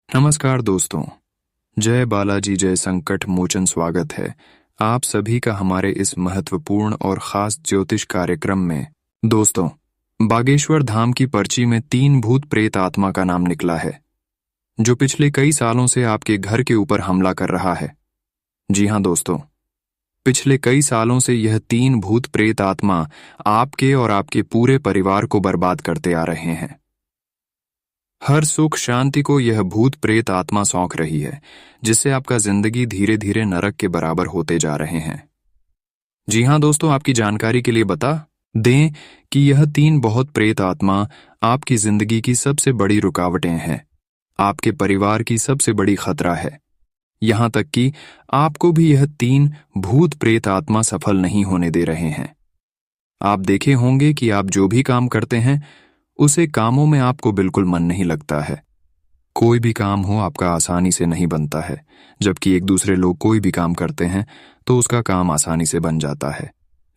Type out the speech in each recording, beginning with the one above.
नमस्कार दोस्तों। जय बालाजी जय संकट मोचन। स्वागत है आप सभी का हमारे इस महत्वपूर्ण और खास ज्योतिष कार्यक्रम में। दोस्तों, बागेश्वर धाम की पर्ची में 3 भूत प्रेत आत्मा का नाम निकला है जो पिछले कई सालों से आपके घर के ऊपर हमला कर रहा है। जी हाँ दोस्तों, पिछले कई सालों से यह 3 भूत प्रेत आत्मा आपके और आपके पूरे परिवार को बर्बाद करते आ रहे हैं। हर सुख शांति को यह भूत प्रेत आत्मा सौंक रही है, जिससे आपका जिंदगी धीरे धीरे नरक के बराबर होते जा रहे हैं। जी हाँ दोस्तों, आपकी जानकारी के लिए बता दें कि यह 3 बहुत प्रेत आत्मा आपकी जिंदगी की सबसे बड़ी रुकावटें हैं, आपके परिवार की सबसे बड़ी खतरा है। यहां तक कि आपको भी यह 3 भूत प्रेत आत्मा सफल नहीं होने दे रहे हैं। आप देखे होंगे कि आप जो भी काम करते हैं उसे कामों में आपको बिल्कुल मन नहीं लगता है। कोई भी काम हो आपका आसानी से नहीं बनता है, जबकि एक दूसरे लोग कोई भी काम करते हैं तो उसका काम आसानी से बन जाता है।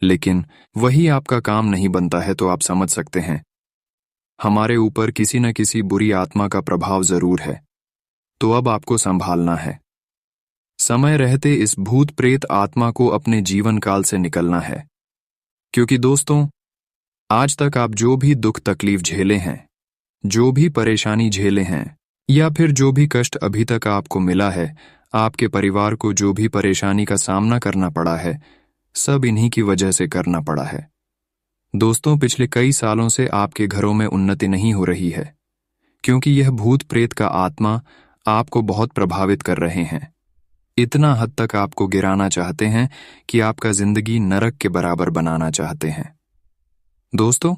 लेकिन वही आपका काम नहीं बनता है तो आप समझ सकते हैं हमारे ऊपर किसी न किसी बुरी आत्मा का प्रभाव जरूर है। तो अब आपको संभालना है। समय रहते इस भूत प्रेत आत्मा को अपने जीवन काल से निकलना है, क्योंकि दोस्तों, आज तक आप जो भी दुख तकलीफ झेले हैं, जो भी परेशानी झेले हैं, या फिर जो भी कष्ट अभी तक आपको मिला है, आपके परिवार को जो भी परेशानी का सामना करना पड़ा है, सब इन्हीं की वजह से करना पड़ा है। दोस्तों, पिछले कई सालों से आपके घरों में उन्नति नहीं हो रही है, क्योंकि यह भूत प्रेत का आत्मा आपको बहुत प्रभावित कर रहे हैं। इतना हद तक आपको गिराना चाहते हैं कि आपका जिंदगी नरक के बराबर बनाना चाहते हैं। दोस्तों,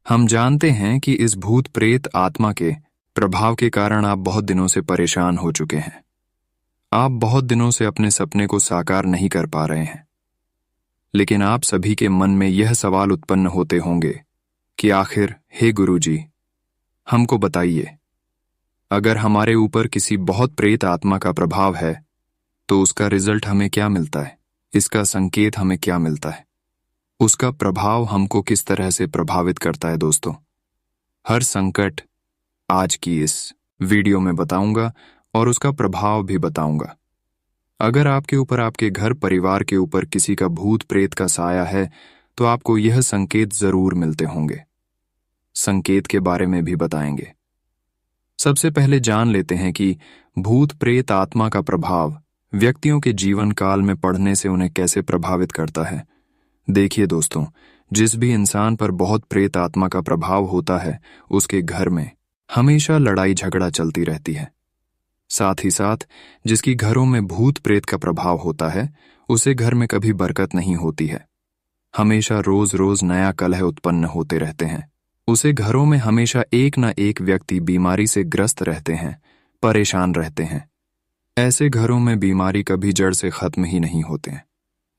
हम जानते हैं कि इस भूत प्रेत आत्मा के प्रभाव के कारण आप बहुत दिनों से परेशान हो चुके हैं। आप बहुत दिनों से अपने सपने को साकार नहीं कर पा रहे हैं। लेकिन आप सभी के मन में यह सवाल उत्पन्न होते होंगे कि आखिर हे गुरुजी, हमको बताइए, अगर हमारे ऊपर किसी बहुत प्रेत आत्मा का प्रभाव है तो उसका रिजल्ट हमें क्या मिलता है? इसका संकेत हमें क्या मिलता है? उसका प्रभाव हमको किस तरह से प्रभावित करता है? दोस्तों, हर संकट आज की इस वीडियो में बताऊंगा और उसका प्रभाव भी बताऊंगा। अगर आपके ऊपर, आपके घर परिवार के ऊपर किसी का भूत प्रेत का साया है तो आपको यह संकेत जरूर मिलते होंगे। संकेत के बारे में भी बताएंगे। सबसे पहले जान लेते हैं कि भूत प्रेत आत्मा का प्रभाव व्यक्तियों के जीवन काल में पड़ने से उन्हें कैसे प्रभावित करता है। देखिए दोस्तों, जिस भी इंसान पर बहुत प्रेत आत्मा का प्रभाव होता है उसके घर में हमेशा लड़ाई झगड़ा चलती रहती है। साथ ही साथ जिसकी घरों में भूत प्रेत का प्रभाव होता है उसे घर में कभी बरकत नहीं होती है। हमेशा रोज रोज नया कलह उत्पन्न होते रहते हैं। उसे घरों में हमेशा एक न एक व्यक्ति बीमारी से ग्रस्त रहते हैं, परेशान रहते हैं। ऐसे घरों में बीमारी कभी जड़ से खत्म ही नहीं होते हैं,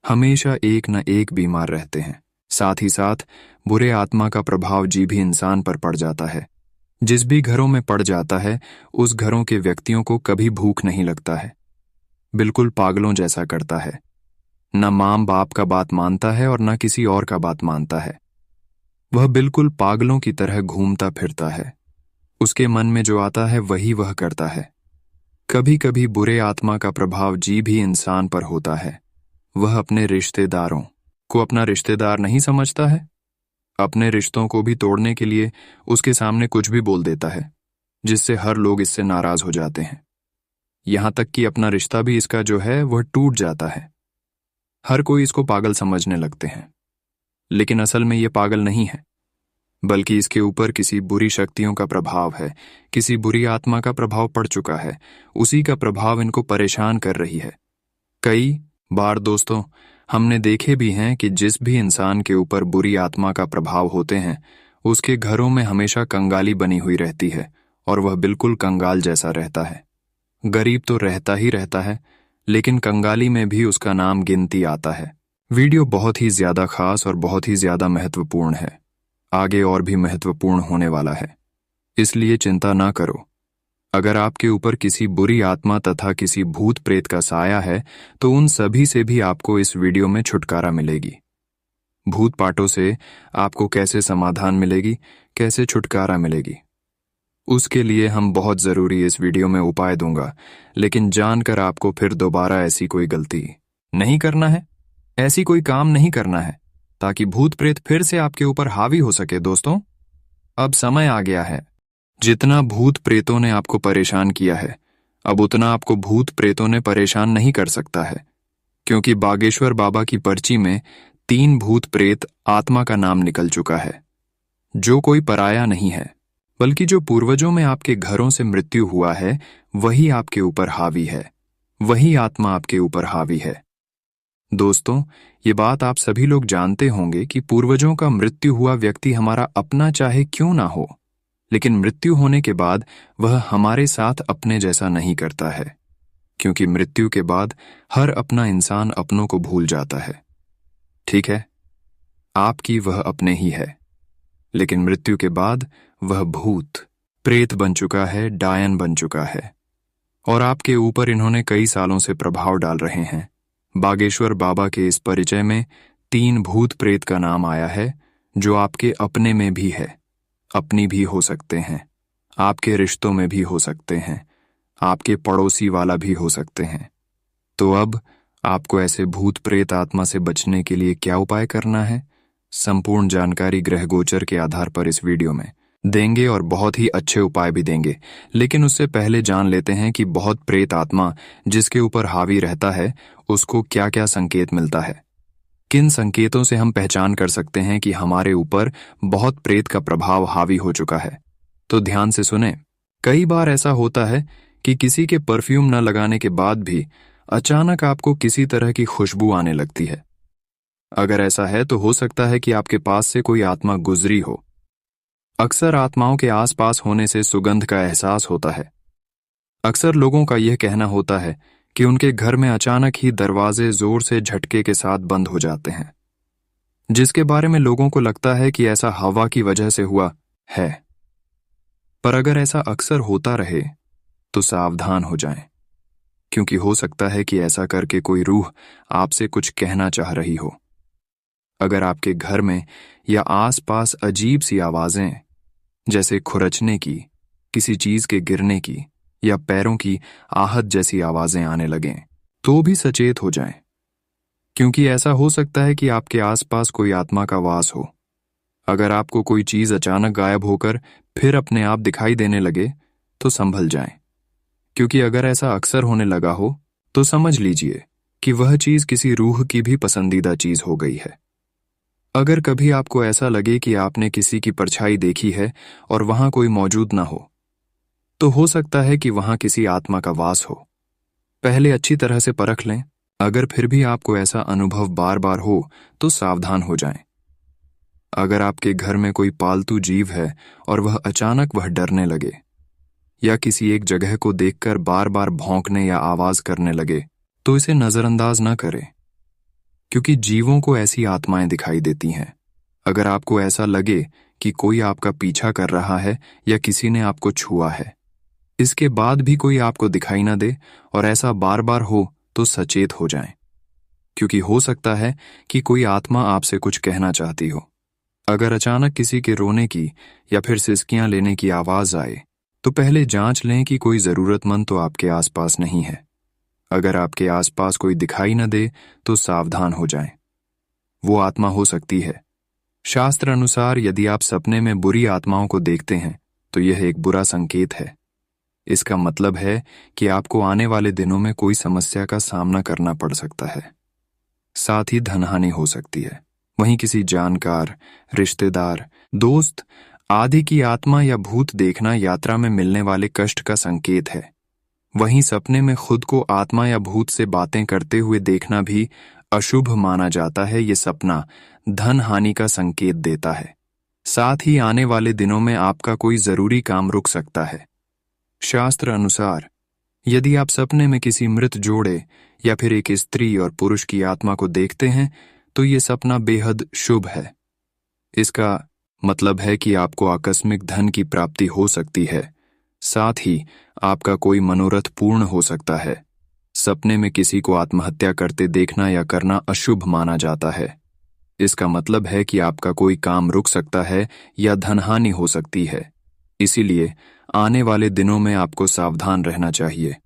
हमेशा एक न एक बीमार रहते हैं। साथ ही साथ बुरे आत्मा का प्रभाव भी इंसान पर पड़ जाता है। जिस भी घरों में पड़ जाता है उस घरों के व्यक्तियों को कभी भूख नहीं लगता है, बिल्कुल पागलों जैसा करता है। न माँ बाप का बात मानता है और न किसी और का बात मानता है। वह बिल्कुल पागलों की तरह घूमता फिरता है। उसके मन में जो आता है वही वह करता है। कभी कभी बुरे आत्मा का प्रभाव भी इंसान पर होता है। वह अपने रिश्तेदारों को अपना रिश्तेदार नहीं समझता है। अपने रिश्तों को भी तोड़ने के लिए उसके सामने कुछ भी बोल देता है, जिससे हर लोग इससे नाराज हो जाते हैं। यहां तक कि अपना रिश्ता भी इसका जो है वह टूट जाता है। हर कोई इसको पागल समझने लगते हैं, लेकिन असल में ये पागल नहीं है, बल्कि इसके ऊपर किसी बुरी शक्तियों का प्रभाव है। किसी बुरी आत्मा का प्रभाव पड़ चुका है, उसी का प्रभाव इनको परेशान कर रही है। कई बार दोस्तों, हमने देखे भी हैं कि जिस भी इंसान के ऊपर बुरी आत्मा का प्रभाव होते हैं उसके घरों में हमेशा कंगाली बनी हुई रहती है और वह बिल्कुल कंगाल जैसा रहता है। गरीब तो रहता ही रहता है, लेकिन कंगाली में भी उसका नाम गिनती आता है। वीडियो बहुत ही ज्यादा खास और बहुत ही ज्यादा महत्वपूर्ण है। आगे और भी महत्वपूर्ण होने वाला है, इसलिए चिंता ना करो। अगर आपके ऊपर किसी बुरी आत्मा तथा किसी भूत प्रेत का साया है तो उन सभी से भी आपको इस वीडियो में छुटकारा मिलेगी। भूत पाटों से आपको कैसे समाधान मिलेगी, कैसे छुटकारा मिलेगी, उसके लिए हम बहुत ज़रूरी इस वीडियो में उपाय दूंगा, लेकिन जानकर आपको फिर दोबारा ऐसी कोई गलती नहीं करना है, ऐसी कोई काम नहीं करना है, ताकि भूत प्रेत फिर से आपके ऊपर हावी हो सके। दोस्तों, अब समय आ गया है। जितना भूत प्रेतों ने आपको परेशान किया है, अब उतना आपको भूत प्रेतों ने परेशान नहीं कर सकता है, क्योंकि बागेश्वर बाबा की पर्ची में 3 भूत प्रेत आत्मा का नाम निकल चुका है, जो कोई पराया नहीं है, बल्कि जो पूर्वजों में आपके घरों से मृत्यु हुआ है, वही आपके ऊपर हावी है, वही आत्मा आपके ऊपर हावी है। दोस्तों, ये बात आप सभी लोग जानते होंगे कि पूर्वजों का मृत्यु हुआ व्यक्ति हमारा अपना चाहे क्यों ना हो, लेकिन मृत्यु होने के बाद वह हमारे साथ अपने जैसा नहीं करता है, क्योंकि मृत्यु के बाद हर अपना इंसान अपनों को भूल जाता है। ठीक है, आपकी वह अपने ही है, लेकिन मृत्यु के बाद वह भूत प्रेत बन चुका है, डायन बन चुका है, और आपके ऊपर इन्होंने कई सालों से प्रभाव डाल रहे हैं। बागेश्वर बाबा के इस परिचय में 3 भूत प्रेत का नाम आया है, जो आपके अपने में भी है, अपनी भी हो सकते हैं, आपके रिश्तों में भी हो सकते हैं, आपके पड़ोसी वाला भी हो सकते हैं। तो अब आपको ऐसे भूत प्रेत आत्मा से बचने के लिए क्या उपाय करना है, संपूर्ण जानकारी ग्रह गोचर के आधार पर इस वीडियो में देंगे, और बहुत ही अच्छे उपाय भी देंगे। लेकिन उससे पहले जान लेते हैं कि बहुत प्रेत आत्मा जिसके ऊपर हावी रहता है, उसको क्या क्या संकेत मिलता है। किन संकेतों से हम पहचान कर सकते हैं कि हमारे ऊपर बहुत प्रेत का प्रभाव हावी हो चुका है? तो ध्यान से सुने। कई बार ऐसा होता है कि किसी के परफ्यूम न लगाने के बाद भी अचानक आपको किसी तरह की खुशबू आने लगती है। अगर ऐसा है तो हो सकता है कि आपके पास से कोई आत्मा गुजरी हो। अक्सर आत्माओं के आसपास होने से सुगंध का एहसास होता है। अक्सर लोगों का यह कहना होता है कि उनके घर में अचानक ही दरवाजे जोर से झटके के साथ बंद हो जाते हैं, जिसके बारे में लोगों को लगता है कि ऐसा हवा की वजह से हुआ है। पर अगर ऐसा अक्सर होता रहे तो सावधान हो जाएं, क्योंकि हो सकता है कि ऐसा करके कोई रूह आपसे कुछ कहना चाह रही हो। अगर आपके घर में या आसपास अजीब सी आवाजें, जैसे खुरचने की, किसी चीज के गिरने की या पैरों की आहट जैसी आवाजें आने लगें, तो भी सचेत हो जाएं, क्योंकि ऐसा हो सकता है कि आपके आसपास कोई आत्मा का वास हो। अगर आपको कोई चीज अचानक गायब होकर फिर अपने आप दिखाई देने लगे तो संभल जाएं, क्योंकि अगर ऐसा अक्सर होने लगा हो तो समझ लीजिए कि वह चीज किसी रूह की भी पसंदीदा चीज हो गई है। अगर कभी आपको ऐसा लगे कि आपने किसी की परछाई देखी है और वहां कोई मौजूद ना हो, तो हो सकता है कि वहां किसी आत्मा का वास हो। पहले अच्छी तरह से परख लें। अगर फिर भी आपको ऐसा अनुभव बार बार हो तो सावधान हो जाएं। अगर आपके घर में कोई पालतू जीव है और वह अचानक डरने लगे, या किसी एक जगह को देखकर बार बार भौंकने या आवाज करने लगे, तो इसे नजरअंदाज न करें, क्योंकि जीवों को ऐसी आत्माएं दिखाई देती हैं। अगर आपको ऐसा लगे कि कोई आपका पीछा कर रहा है या किसी ने आपको छुआ है, इसके बाद भी कोई आपको दिखाई न दे और ऐसा बार बार हो, तो सचेत हो जाएं, क्योंकि हो सकता है कि कोई आत्मा आपसे कुछ कहना चाहती हो। अगर अचानक किसी के रोने की या फिर सिसकियां लेने की आवाज आए, तो पहले जांच लें कि कोई जरूरतमंद तो आपके आसपास नहीं है। अगर आपके आसपास कोई दिखाई न दे तो सावधान हो जाएं, वो आत्मा हो सकती है। शास्त्र अनुसार यदि आप सपने में बुरी आत्माओं को देखते हैं तो यह एक बुरा संकेत है। इसका मतलब है कि आपको आने वाले दिनों में कोई समस्या का सामना करना पड़ सकता है, साथ ही धनहानि हो सकती है। वहीं किसी जानकार, रिश्तेदार, दोस्त आदि की आत्मा या भूत देखना यात्रा में मिलने वाले कष्ट का संकेत है। वहीं सपने में खुद को आत्मा या भूत से बातें करते हुए देखना भी अशुभ माना जाता है। ये सपना धन हानि का संकेत देता है। साथ ही आने वाले दिनों में आपका कोई जरूरी काम रुक सकता है। शास्त्र अनुसार यदि आप सपने में किसी मृत जोड़े या फिर एक स्त्री और पुरुष की आत्मा को देखते हैं तो ये सपना बेहद शुभ है। इसका मतलब है कि आपको आकस्मिक धन की प्राप्ति हो सकती है, साथ ही आपका कोई मनोरथ पूर्ण हो सकता है। सपने में किसी को आत्महत्या करते देखना या करना अशुभ माना जाता है। इसका मतलब है कि आपका कोई काम रुक सकता है या धनहानि हो सकती है। इसीलिए आने वाले दिनों में आपको सावधान रहना चाहिए।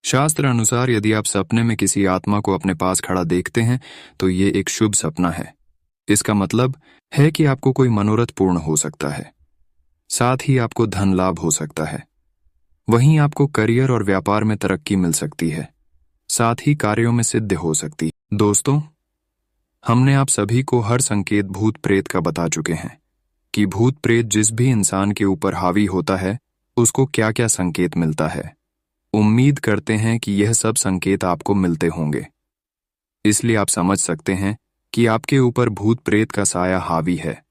शास्त्र अनुसार यदि आप सपने में किसी आत्मा को अपने पास खड़ा देखते हैं तो ये एक शुभ सपना है। इसका मतलब है कि आपको कोई मनोरथ पूर्ण हो सकता है, साथ ही आपको धन लाभ हो सकता है। वहीं आपको करियर और व्यापार में तरक्की मिल सकती है, साथ ही कार्यों में सिद्धि हो सकती है। दोस्तों, हमने आप सभी को हर संकेत भूत प्रेत का बता चुके हैं कि भूत प्रेत जिस भी इंसान के ऊपर हावी होता है उसको क्या क्या संकेत मिलता है। उम्मीद करते हैं कि यह सब संकेत आपको मिलते होंगे, इसलिए आप समझ सकते हैं कि आपके ऊपर भूत प्रेत का साया हावी है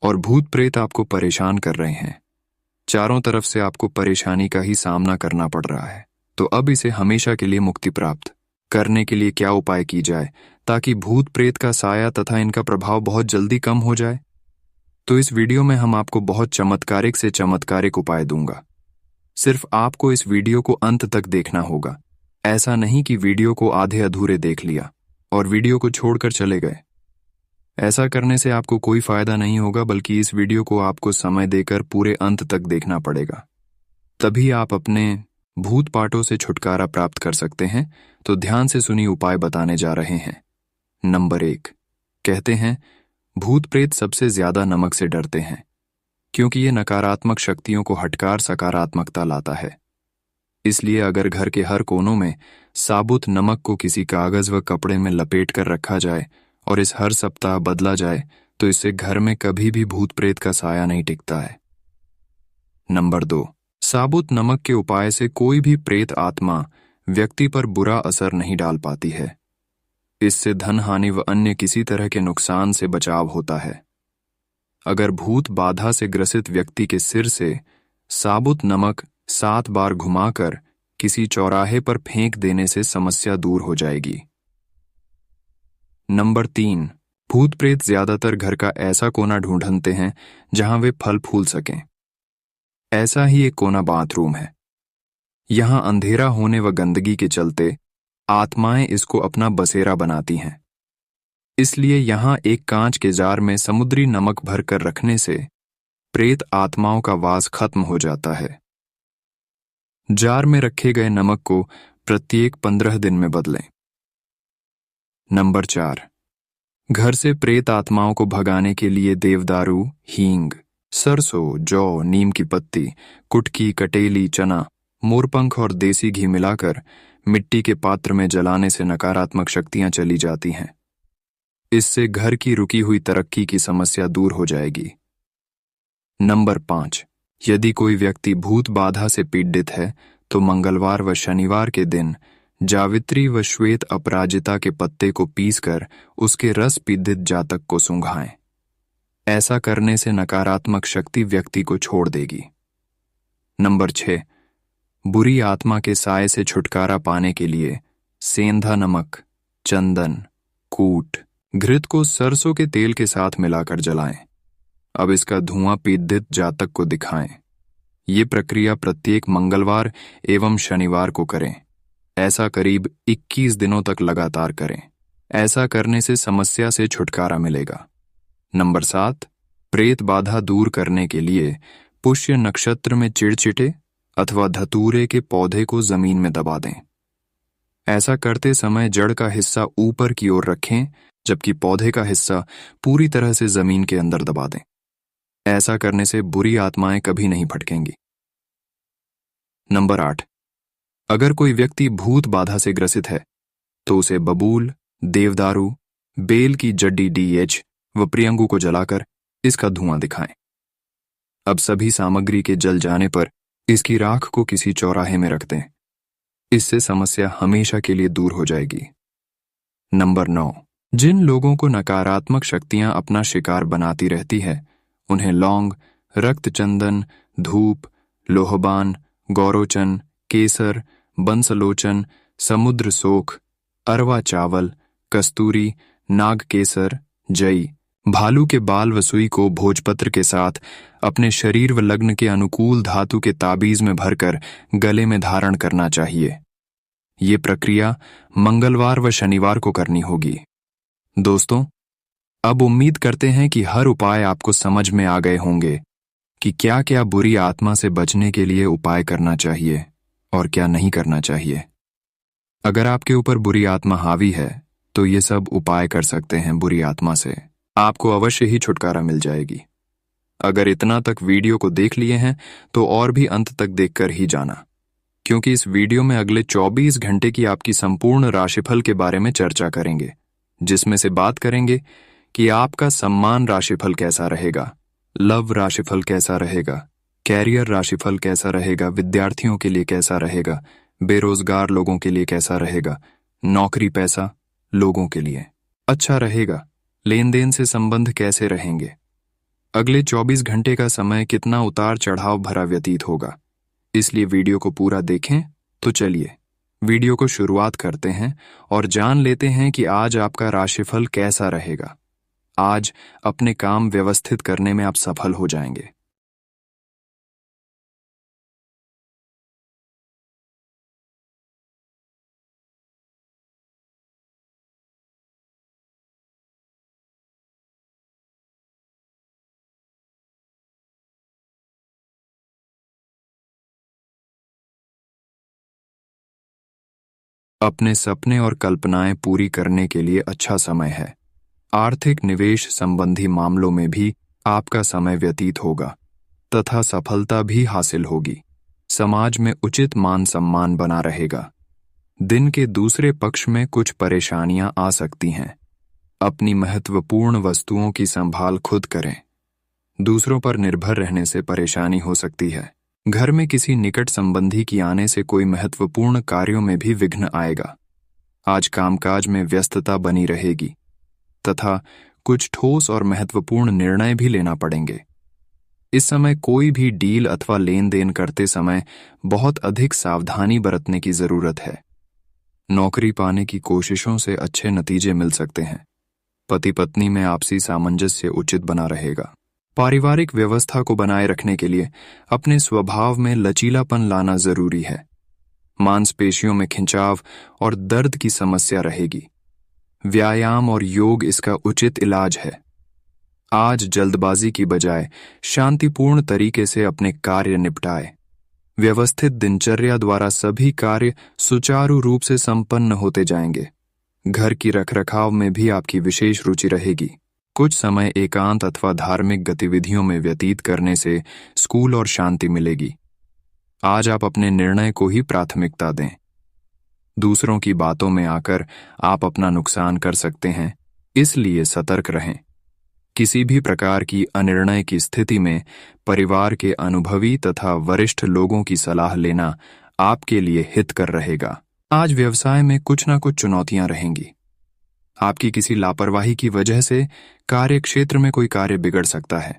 और भूत प्रेत आपको परेशान कर रहे हैं। चारों तरफ से आपको परेशानी का ही सामना करना पड़ रहा है। तो अब इसे हमेशा के लिए मुक्ति प्राप्त करने के लिए क्या उपाय की जाए ताकि भूत प्रेत का साया तथा इनका प्रभाव बहुत जल्दी कम हो जाए? तो इस वीडियो में हम आपको बहुत चमत्कारिक से चमत्कारिक उपाय दूंगा। सिर्फ आपको इस वीडियो को अंत तक देखना होगा। ऐसा नहीं कि वीडियो को आधे अधूरे देख लिया और वीडियो को छोड़कर चले गए। ऐसा करने से आपको कोई फायदा नहीं होगा, बल्कि इस वीडियो को आपको समय देकर पूरे अंत तक देखना पड़ेगा। तभी आप अपने भूत पाटों से छुटकारा प्राप्त कर सकते हैं। तो ध्यान से सुनी उपाय बताने जा रहे हैं। नंबर 1, कहते हैं भूत प्रेत सबसे ज्यादा नमक से डरते हैं, क्योंकि ये नकारात्मक शक्तियों को हटकर सकारात्मकता लाता है। इसलिए अगर घर के हर कोनों में साबुत नमक को किसी कागज व कपड़े में लपेट कर रखा जाए और इस हर सप्ताह बदला जाए तो इससे घर में कभी भी भूत प्रेत का साया नहीं टिकता है। नंबर 2, साबुत नमक के उपाय से कोई भी प्रेत आत्मा व्यक्ति पर बुरा असर नहीं डाल पाती है। इससे धन हानि व अन्य किसी तरह के नुकसान से बचाव होता है। अगर भूत बाधा से ग्रसित व्यक्ति के सिर से साबुत नमक 7 बार घुमाकर किसी चौराहे पर फेंक देने से समस्या दूर हो जाएगी। नंबर 3, भूत प्रेत ज्यादातर घर का ऐसा कोना ढूंढते हैं जहां वे फल फूल सकें। ऐसा ही एक कोना बाथरूम है। यहां अंधेरा होने व गंदगी के चलते आत्माएं इसको अपना बसेरा बनाती हैं। इसलिए यहां एक कांच के जार में समुद्री नमक भर कर रखने से प्रेत आत्माओं का वास खत्म हो जाता है। जार में रखे गए नमक को प्रत्येक 15 दिन में बदलें। नंबर 4, घर से प्रेत आत्माओं को भगाने के लिए देवदारू, हींग, सरसों, जौ, नीम की पत्ती, कुटकी, कटेली, चना, मोरपंख और देसी घी मिलाकर मिट्टी के पात्र में जलाने से नकारात्मक शक्तियां चली जाती हैं। इससे घर की रुकी हुई तरक्की की समस्या दूर हो जाएगी। नंबर 5, यदि कोई व्यक्ति भूत बाधा से पीड़ित है तो मंगलवार व शनिवार के दिन जावित्री व श्वेत अपराजिता के पत्ते को पीसकर उसके रस पीड़ित जातक को सूंघाएं। ऐसा करने से नकारात्मक शक्ति व्यक्ति को छोड़ देगी। नंबर 6, बुरी आत्मा के साए से छुटकारा पाने के लिए सेंधा नमक, चंदन, कूट, घृत को सरसों के तेल के साथ मिलाकर जलाएं। अब इसका धुआं पीड़ित जातक को दिखाएं। ये प्रक्रिया प्रत्येक मंगलवार एवं शनिवार को करें। ऐसा करीब 21 दिनों तक लगातार करें। ऐसा करने से समस्या से छुटकारा मिलेगा। नंबर 7, प्रेत बाधा दूर करने के लिए पुष्य नक्षत्र में चिड़चिटे अथवा धतूरे के पौधे को जमीन में दबा दें। ऐसा करते समय जड़ का हिस्सा ऊपर की ओर रखें, जबकि पौधे का हिस्सा पूरी तरह से जमीन के अंदर दबा दें। ऐसा करने से बुरी आत्माएं कभी नहीं भटकेंगी। नंबर 8, अगर कोई व्यक्ति भूत बाधा से ग्रसित है तो उसे बबूल, देवदारू, बेल की जड्डी DH व प्रियंगू को जलाकर इसका धुआं दिखाएं। अब सभी सामग्री के जल जाने पर इसकी राख को किसी चौराहे में रख दें। इससे समस्या हमेशा के लिए दूर हो जाएगी। नंबर 9, जिन लोगों को नकारात्मक शक्तियां अपना शिकार बनाती रहती है उन्हें लौंग, रक्त चंदन, धूप, लोहबान, गौरोचन, केसर, बंसलोचन, समुद्र सोख, अरवा चावल, कस्तूरी, नाग केसर, जई, भालू के बाल व सुई को भोजपत्र के साथ अपने शरीर व लग्न के अनुकूल धातु के ताबीज में भरकर गले में धारण करना चाहिए। ये प्रक्रिया मंगलवार व शनिवार को करनी होगी। दोस्तों, अब उम्मीद करते हैं कि हर उपाय आपको समझ में आ गए होंगे कि क्या क्या बुरी आत्मा से बचने के लिए उपाय करना चाहिए और क्या नहीं करना चाहिए। अगर आपके ऊपर बुरी आत्मा हावी है तो ये सब उपाय कर सकते हैं बुरी आत्मा से, आपको अवश्य ही छुटकारा मिल जाएगी। अगर इतना तक वीडियो को देख लिए हैं तो और भी अंत तक देखकर ही जाना, क्योंकि इस वीडियो में अगले 24 घंटे की आपकी संपूर्ण राशिफल के बारे में चर्चा करेंगे, जिसमें से बात करेंगे कि आपका सम्मान राशिफल कैसा रहेगा, लव राशिफल कैसा रहेगा, कैरियर राशिफल कैसा रहेगा, विद्यार्थियों के लिए कैसा रहेगा, बेरोजगार लोगों के लिए कैसा रहेगा, नौकरी पैसा लोगों के लिए अच्छा रहेगा, लेन देन से संबंध कैसे रहेंगे, अगले 24 घंटे का समय कितना उतार चढ़ाव भरा व्यतीत होगा। इसलिए वीडियो को पूरा देखें। तो चलिए वीडियो को शुरुआत करते हैं और जान लेते हैं कि आज आपका राशिफल कैसा रहेगा। आज अपने काम व्यवस्थित करने में आप सफल हो जाएंगे। अपने सपने और कल्पनाएं पूरी करने के लिए अच्छा समय है। आर्थिक निवेश संबंधी मामलों में भी आपका समय व्यतीत होगा तथा सफलता भी हासिल होगी। समाज में उचित मान सम्मान बना रहेगा। दिन के दूसरे पक्ष में कुछ परेशानियां आ सकती हैं। अपनी महत्वपूर्ण वस्तुओं की संभाल खुद करें। दूसरों पर निर्भर रहने से परेशानी हो सकती है। घर में किसी निकट संबंधी की आने से कोई महत्वपूर्ण कार्यों में भी विघ्न आएगा। आज कामकाज में व्यस्तता बनी रहेगी तथा कुछ ठोस और महत्वपूर्ण निर्णय भी लेना पड़ेंगे। इस समय कोई भी डील अथवा लेन देन करते समय बहुत अधिक सावधानी बरतने की जरूरत है। नौकरी पाने की कोशिशों से अच्छे नतीजे मिल सकते हैं। पति पत्नी में आपसी सामंजस्य उचित बना रहेगा। पारिवारिक व्यवस्था को बनाए रखने के लिए अपने स्वभाव में लचीलापन लाना जरूरी है। मांसपेशियों में खिंचाव और दर्द की समस्या रहेगी। व्यायाम और योग इसका उचित इलाज है। आज जल्दबाजी की बजाय शांतिपूर्ण तरीके से अपने कार्य निपटाए। व्यवस्थित दिनचर्या द्वारा सभी कार्य सुचारू रूप से संपन्न होते जाएंगे। घर की रखरखाव में भी आपकी विशेष रुचि रहेगी। कुछ समय एकांत अथवा धार्मिक गतिविधियों में व्यतीत करने से स्कूल और शांति मिलेगी। आज आप अपने निर्णय को ही प्राथमिकता दें। दूसरों की बातों में आकर आप अपना नुकसान कर सकते हैं, इसलिए सतर्क रहें। किसी भी प्रकार की अनिर्णय की स्थिति में परिवार के अनुभवी तथा वरिष्ठ लोगों की सलाह लेना आपके लिए हितकर रहेगा। आज व्यवसाय में कुछ न कुछ चुनौतियां रहेंगी। आपकी किसी लापरवाही की वजह से कार्य क्षेत्र में कोई कार्य बिगड़ सकता है।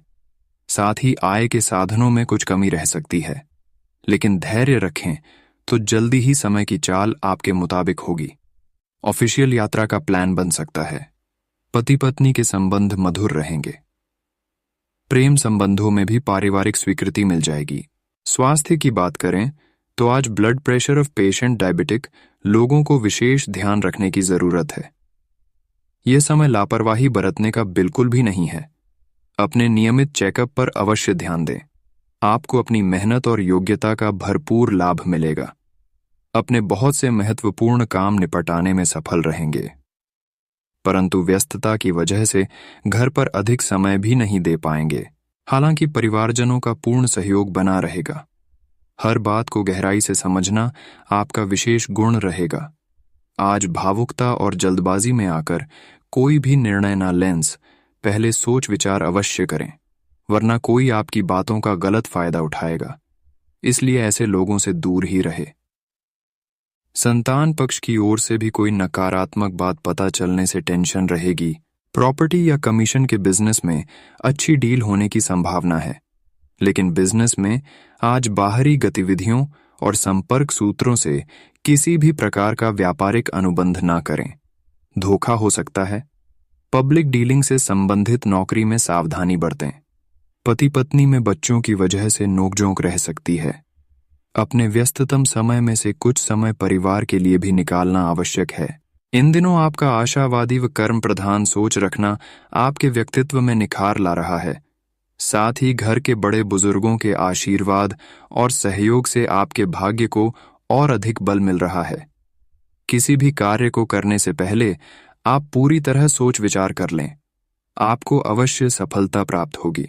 साथ ही आय के साधनों में कुछ कमी रह सकती है, लेकिन धैर्य रखें तो जल्दी ही समय की चाल आपके मुताबिक होगी। ऑफिशियल यात्रा का प्लान बन सकता है। पति पत्नी के संबंध मधुर रहेंगे। प्रेम संबंधों में भी पारिवारिक स्वीकृति मिल जाएगी। स्वास्थ्य की बात करें तो आज blood pressure of patient diabetic लोगों को विशेष ध्यान रखने की जरूरत है। यह समय लापरवाही बरतने का बिल्कुल भी नहीं है। अपने नियमित चेकअप पर अवश्य ध्यान दें। आपको अपनी मेहनत और योग्यता का भरपूर लाभ मिलेगा। अपने बहुत से महत्वपूर्ण काम निपटाने में सफल रहेंगे, परंतु व्यस्तता की वजह से घर पर अधिक समय भी नहीं दे पाएंगे। हालांकि परिवारजनों का पूर्ण सहयोग बना रहेगा। हर बात को गहराई से समझना आपका विशेष गुण रहेगा। आज भावुकता और जल्दबाजी में आकर कोई भी निर्णय न लें। पहले सोच विचार अवश्य करें, वरना कोई आपकी बातों का गलत फायदा उठाएगा। इसलिए ऐसे लोगों से दूर ही रहे। संतान पक्ष की ओर से भी कोई नकारात्मक बात पता चलने से टेंशन रहेगी। प्रॉपर्टी या कमीशन के बिजनेस में अच्छी डील होने की संभावना है, लेकिन बिजनेस में आज बाहरी गतिविधियों और संपर्क सूत्रों से किसी भी प्रकार का व्यापारिक अनुबंध ना करें। धोखा हो सकता है। पब्लिक डीलिंग से संबंधित नौकरी में सावधानी बरतें। पति पत्नी में बच्चों की वजह से नोकझोंक रह सकती है। अपने व्यस्ततम समय में से कुछ समय परिवार के लिए भी निकालना आवश्यक है। इन दिनों आपका आशावादी व कर्म प्रधान सोच रखना आपके व्यक्तित्व में निखार ला रहा है। साथ ही घर के बड़े बुजुर्गों के आशीर्वाद और सहयोग से आपके भाग्य को और अधिक बल मिल रहा है। किसी भी कार्य को करने से पहले आप पूरी तरह सोच विचार कर लें, आपको अवश्य सफलता प्राप्त होगी।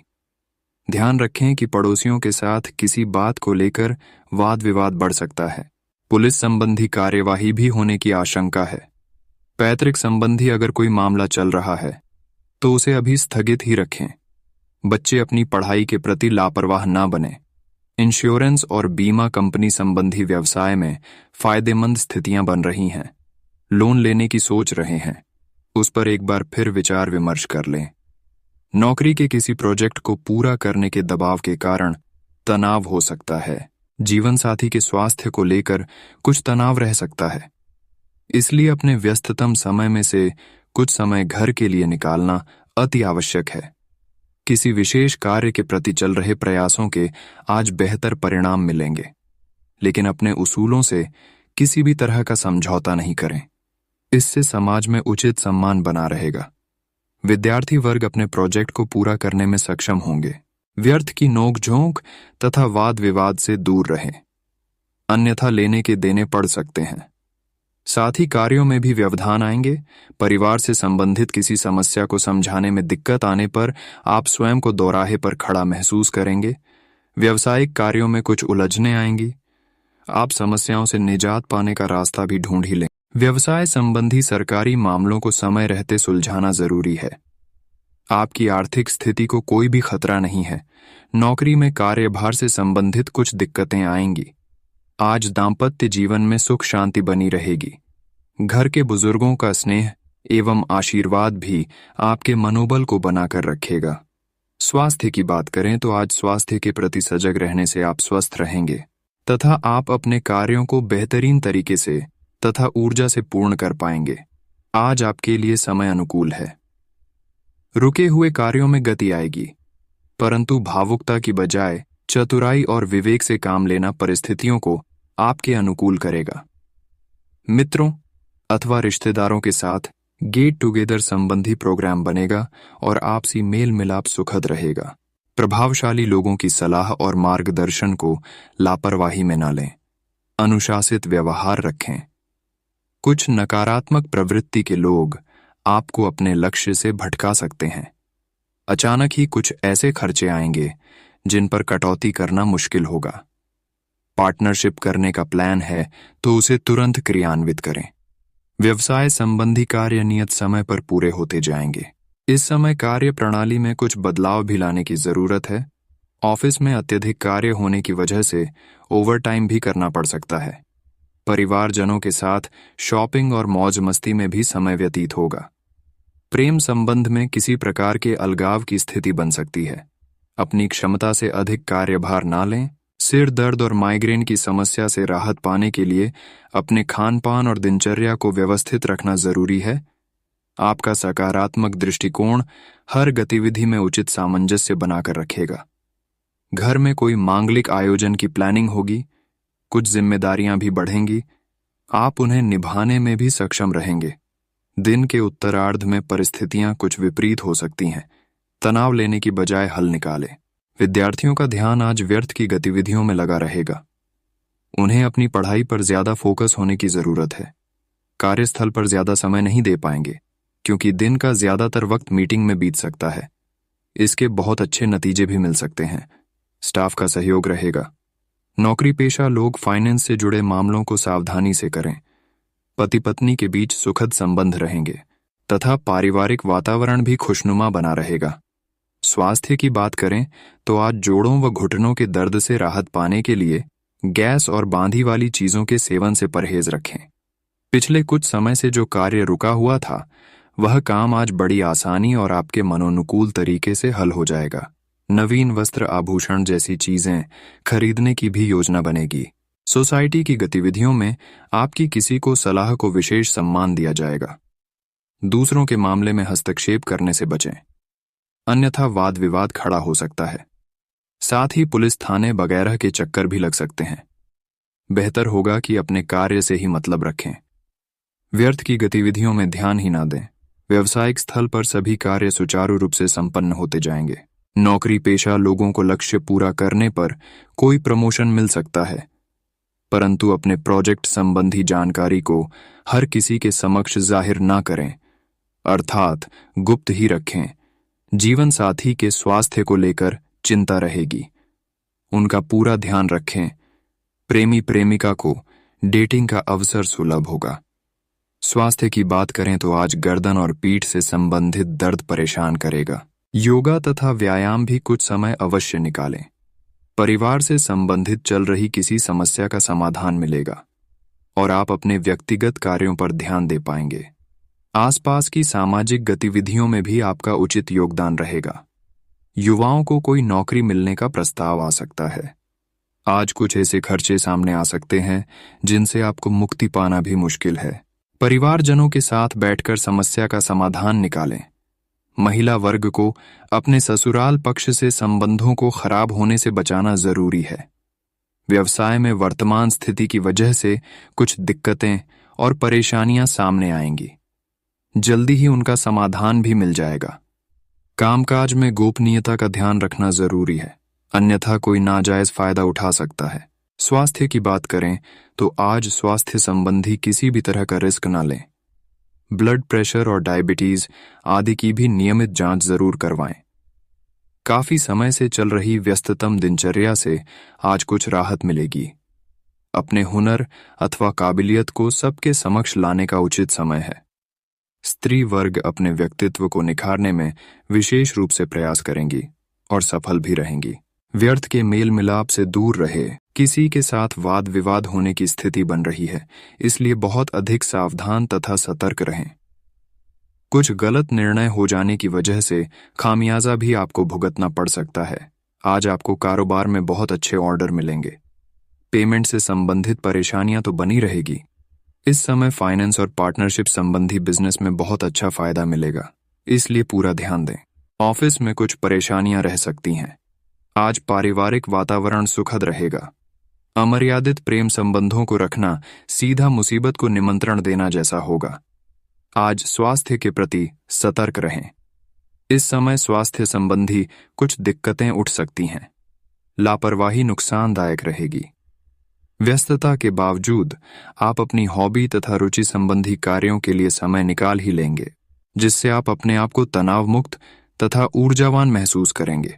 ध्यान रखें कि पड़ोसियों के साथ किसी बात को लेकर वाद विवाद बढ़ सकता है। पुलिस संबंधी कार्यवाही भी होने की आशंका है। पैतृक संबंधी अगर कोई मामला चल रहा है तो उसे अभी स्थगित ही रखें। बच्चे अपनी पढ़ाई के प्रति लापरवाह ना बने। इंश्योरेंस और बीमा कंपनी संबंधी व्यवसाय में फायदेमंद स्थितियां बन रही हैं। लोन लेने की सोच रहे हैं, उस पर एक बार फिर विचार विमर्श कर लें। नौकरी के किसी प्रोजेक्ट को पूरा करने के दबाव के कारण तनाव हो सकता है। जीवन साथी के स्वास्थ्य को लेकर कुछ तनाव रह सकता है, इसलिए अपने व्यस्ततम समय में से कुछ समय घर के लिए निकालना अति आवश्यक है। किसी विशेष कार्य के प्रति चल रहे प्रयासों के आज बेहतर परिणाम मिलेंगे, लेकिन अपने उसूलों से किसी भी तरह का समझौता नहीं करें। इससे समाज में उचित सम्मान बना रहेगा। विद्यार्थी वर्ग अपने प्रोजेक्ट को पूरा करने में सक्षम होंगे। व्यर्थ की नोक-झोंक तथा वाद विवाद से दूर रहें, अन्यथा लेने के देने पड़ सकते हैं। साथ ही कार्यों में भी व्यवधान आएंगे। परिवार से संबंधित किसी समस्या को समझाने में दिक्कत आने पर आप स्वयं को दोराहे पर खड़ा महसूस करेंगे। व्यावसायिक कार्यों में कुछ उलझनें आएंगी। आप समस्याओं से निजात पाने का रास्ता भी ढूंढ ही लें। व्यवसाय संबंधी सरकारी मामलों को समय रहते सुलझाना जरूरी है। आपकी आर्थिक स्थिति को कोई भी खतरा नहीं है। नौकरी में कार्यभार से संबंधित कुछ दिक्कतें आएंगी। आज दाम्पत्य जीवन में सुख शांति बनी रहेगी। घर के बुजुर्गों का स्नेह एवं आशीर्वाद भी आपके मनोबल को बनाकर रखेगा। स्वास्थ्य की बात करें तो आज स्वास्थ्य के प्रति सजग रहने से आप स्वस्थ रहेंगे तथा आप अपने कार्यों को बेहतरीन तरीके से तथा ऊर्जा से पूर्ण कर पाएंगे। आज आपके लिए समय अनुकूल है। रुके हुए कार्यों में गति आएगी, परंतु भावुकता की बजाय चतुराई और विवेक से काम लेना परिस्थितियों को आपके अनुकूल करेगा। मित्रों अथवा रिश्तेदारों के साथ गेट टुगेदर संबंधी प्रोग्राम बनेगा और आपसी मेल मिलाप सुखद रहेगा। प्रभावशाली लोगों की सलाह और मार्गदर्शन को लापरवाही में न लें। अनुशासित व्यवहार रखें। कुछ नकारात्मक प्रवृत्ति के लोग आपको अपने लक्ष्य से भटका सकते हैं। अचानक ही कुछ ऐसे खर्चे आएंगे जिन पर कटौती करना मुश्किल होगा। पार्टनरशिप करने का प्लान है तो उसे तुरंत क्रियान्वित करें। व्यवसाय संबंधी कार्य नियत समय पर पूरे होते जाएंगे। इस समय कार्य प्रणाली में कुछ बदलाव भी लाने की जरूरत है। ऑफिस में अत्यधिक कार्य होने की वजह से ओवरटाइम भी करना पड़ सकता है। परिवारजनों के साथ शॉपिंग और मौज मस्ती में भी समय व्यतीत होगा। प्रेम संबंध में किसी प्रकार के अलगाव की स्थिति बन सकती है। अपनी क्षमता से अधिक कार्यभार ना लें। सिर दर्द और माइग्रेन की समस्या से राहत पाने के लिए अपने खान-पान और दिनचर्या को व्यवस्थित रखना जरूरी है। आपका सकारात्मक दृष्टिकोण हर गतिविधि में उचित सामंजस्य बनाकर रखेगा। घर में कोई मांगलिक आयोजन की प्लानिंग होगी। कुछ जिम्मेदारियां भी बढ़ेंगी। आप उन्हें निभाने में भी सक्षम रहेंगे। दिन के उत्तरार्ध में परिस्थितियां कुछ विपरीत हो सकती हैं। तनाव लेने की बजाय हल निकालें। विद्यार्थियों का ध्यान आज व्यर्थ की गतिविधियों में लगा रहेगा। उन्हें अपनी पढ़ाई पर ज्यादा फोकस होने की जरूरत है। कार्यस्थल पर ज्यादा समय नहीं दे पाएंगे क्योंकि दिन का ज्यादातर वक्त मीटिंग में बीत सकता है। इसके बहुत अच्छे नतीजे भी मिल सकते हैं। स्टाफ का सहयोग रहेगा। नौकरी पेशा लोग फाइनेंस से जुड़े मामलों को सावधानी से करें। पति पत्नी के बीच सुखद संबंध रहेंगे तथा पारिवारिक वातावरण भी खुशनुमा बना रहेगा। स्वास्थ्य की बात करें तो आज जोड़ों व घुटनों के दर्द से राहत पाने के लिए गैस और बांधी वाली चीजों के सेवन से परहेज रखें। पिछले कुछ समय से जो कार्य रुका हुआ था वह काम आज बड़ी आसानी और आपके मनोनुकूल तरीके से हल हो जाएगा। नवीन वस्त्र आभूषण जैसी चीजें खरीदने की भी योजना बनेगी। सोसाइटी की गतिविधियों में आपकी किसी को सलाह को विशेष सम्मान दिया जाएगा। दूसरों के मामले में हस्तक्षेप करने से बचें, अन्यथा वाद विवाद खड़ा हो सकता है। साथ ही पुलिस थाने वगैरह के चक्कर भी लग सकते हैं। बेहतर होगा कि अपने कार्य से ही मतलब रखें। व्यर्थ की गतिविधियों में ध्यान ही ना दें। व्यावसायिक स्थल पर सभी कार्य सुचारू रूप से संपन्न होते जाएंगे। नौकरी पेशा लोगों को लक्ष्य पूरा करने पर कोई प्रमोशन मिल सकता है, परंतु अपने प्रोजेक्ट संबंधी जानकारी को हर किसी के समक्ष जाहिर ना करें, अर्थात गुप्त ही रखें। जीवन साथी के स्वास्थ्य को लेकर चिंता रहेगी, उनका पूरा ध्यान रखें। प्रेमी प्रेमिका को डेटिंग का अवसर सुलभ होगा। स्वास्थ्य की बात करें तो आज गर्दन और पीठ से संबंधित दर्द परेशान करेगा। योगा तथा व्यायाम भी कुछ समय अवश्य निकालें। परिवार से संबंधित चल रही किसी समस्या का समाधान मिलेगा और आप अपने व्यक्तिगत कार्यों पर ध्यान दे पाएंगे। आसपास की सामाजिक गतिविधियों में भी आपका उचित योगदान रहेगा। युवाओं को कोई नौकरी मिलने का प्रस्ताव आ सकता है। आज कुछ ऐसे खर्चे सामने आ सकते हैं जिनसे आपको मुक्ति पाना भी मुश्किल है। परिवारजनों के साथ बैठकर समस्या का समाधान निकालें। महिला वर्ग को अपने ससुराल पक्ष से संबंधों को खराब होने से बचाना जरूरी है। व्यवसाय में वर्तमान स्थिति की वजह से कुछ दिक्कतें और परेशानियां सामने आएंगी, जल्दी ही उनका समाधान भी मिल जाएगा। कामकाज में गोपनीयता का ध्यान रखना जरूरी है, अन्यथा कोई नाजायज फायदा उठा सकता है। स्वास्थ्य की बात करें तो आज स्वास्थ्य संबंधी किसी भी तरह का रिस्क न लें। ब्लड प्रेशर और डायबिटीज आदि की भी नियमित जांच जरूर करवाएं। काफी समय से चल रही व्यस्ततम दिनचर्या से आज कुछ राहत मिलेगी। अपने हुनर अथवा काबिलियत को सबके समक्ष लाने का उचित समय है। स्त्री वर्ग अपने व्यक्तित्व को निखारने में विशेष रूप से प्रयास करेंगी और सफल भी रहेंगी। व्यर्थ के मेल मिलाप से दूर रहे। किसी के साथ वाद विवाद होने की स्थिति बन रही है, इसलिए बहुत अधिक सावधान तथा सतर्क रहें। कुछ गलत निर्णय हो जाने की वजह से खामियाजा भी आपको भुगतना पड़ सकता है। आज आपको कारोबार में बहुत अच्छे ऑर्डर मिलेंगे। पेमेंट से संबंधित परेशानियां तो बनी रहेगी। इस समय फाइनेंस और पार्टनरशिप संबंधी बिजनेस में बहुत अच्छा फायदा मिलेगा, इसलिए पूरा ध्यान दें। ऑफिस में कुछ परेशानियां रह सकती हैं। आज पारिवारिक वातावरण सुखद रहेगा। अमर्यादित प्रेम संबंधों को रखना सीधा मुसीबत को निमंत्रण देना जैसा होगा। आज स्वास्थ्य के प्रति सतर्क रहें। इस समय स्वास्थ्य संबंधी कुछ दिक्कतें उठ सकती हैं। लापरवाही नुकसानदायक रहेगी। व्यस्तता के बावजूद आप अपनी हॉबी तथा रुचि संबंधी कार्यों के लिए समय निकाल ही लेंगे, जिससे आप अपने आप को तनाव मुक्त तथा ऊर्जावान महसूस करेंगे।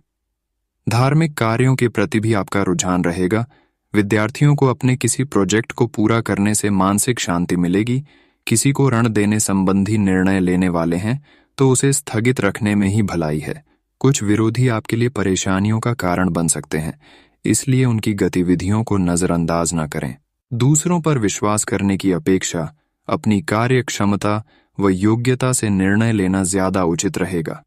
धार्मिक कार्यों के प्रति भी आपका रुझान रहेगा। विद्यार्थियों को अपने किसी प्रोजेक्ट को पूरा करने से मानसिक शांति मिलेगी। किसी को ऋण देने संबंधी निर्णय लेने वाले हैं तो उसे स्थगित रखने में ही भलाई है। कुछ विरोधी आपके लिए परेशानियों का कारण बन सकते हैं, इसलिए उनकी गतिविधियों को नजरअंदाज न करें। दूसरों पर विश्वास करने की अपेक्षा अपनी कार्य क्षमता व योग्यता से निर्णय लेना ज्यादा उचित रहेगा।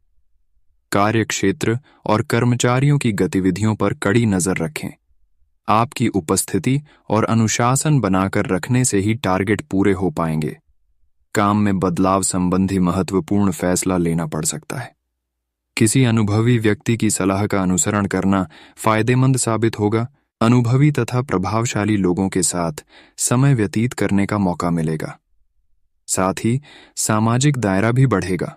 कार्य क्षेत्र और कर्मचारियों की गतिविधियों पर कड़ी नजर रखें। आपकी उपस्थिति और अनुशासन बनाकर रखने से ही टारगेट पूरे हो पाएंगे। काम में बदलाव संबंधी महत्वपूर्ण फैसला लेना पड़ सकता है। किसी अनुभवी व्यक्ति की सलाह का अनुसरण करना फायदेमंद साबित होगा। अनुभवी तथा प्रभावशाली लोगों के साथ समय व्यतीत करने का मौका मिलेगा। साथ ही सामाजिक दायरा भी बढ़ेगा।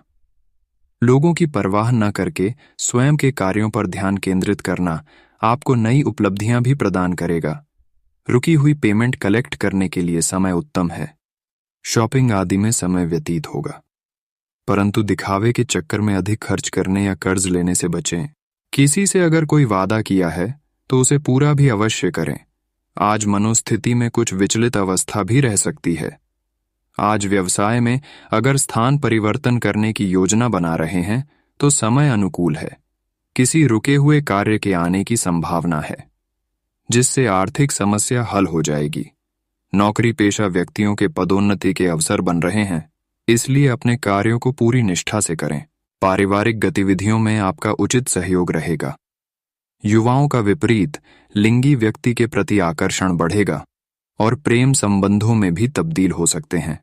लोगों की परवाह न करके स्वयं के कार्यों पर ध्यान केंद्रित करना आपको नई उपलब्धियां भी प्रदान करेगा। रुकी हुई पेमेंट कलेक्ट करने के लिए समय उत्तम है। शॉपिंग आदि में समय व्यतीत होगा, परंतु दिखावे के चक्कर में अधिक खर्च करने या कर्ज लेने से बचें। किसी से अगर कोई वादा किया है तो उसे पूरा भी अवश्य करें। आज मनोस्थिति में कुछ विचलित अवस्था भी रह सकती है। आज व्यवसाय में अगर स्थान परिवर्तन करने की योजना बना रहे हैं तो समय अनुकूल है। किसी रुके हुए कार्य के आने की संभावना है, जिससे आर्थिक समस्या हल हो जाएगी। नौकरी पेशा व्यक्तियों के पदोन्नति के अवसर बन रहे हैं, इसलिए अपने कार्यों को पूरी निष्ठा से करें। पारिवारिक गतिविधियों में आपका उचित सहयोग रहेगा। युवाओं का विपरीत लिंगी व्यक्ति के प्रति आकर्षण बढ़ेगा और प्रेम संबंधों में भी तब्दील हो सकते हैं।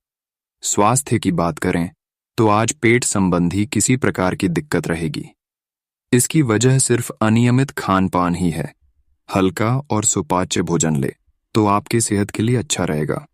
स्वास्थ्य की बात करें तो आज पेट संबंधी किसी प्रकार की दिक्कत रहेगी। इसकी वजह सिर्फ अनियमित खान पान ही है। हल्का और सुपाच्य भोजन ले तो आपकी सेहत के लिए अच्छा रहेगा।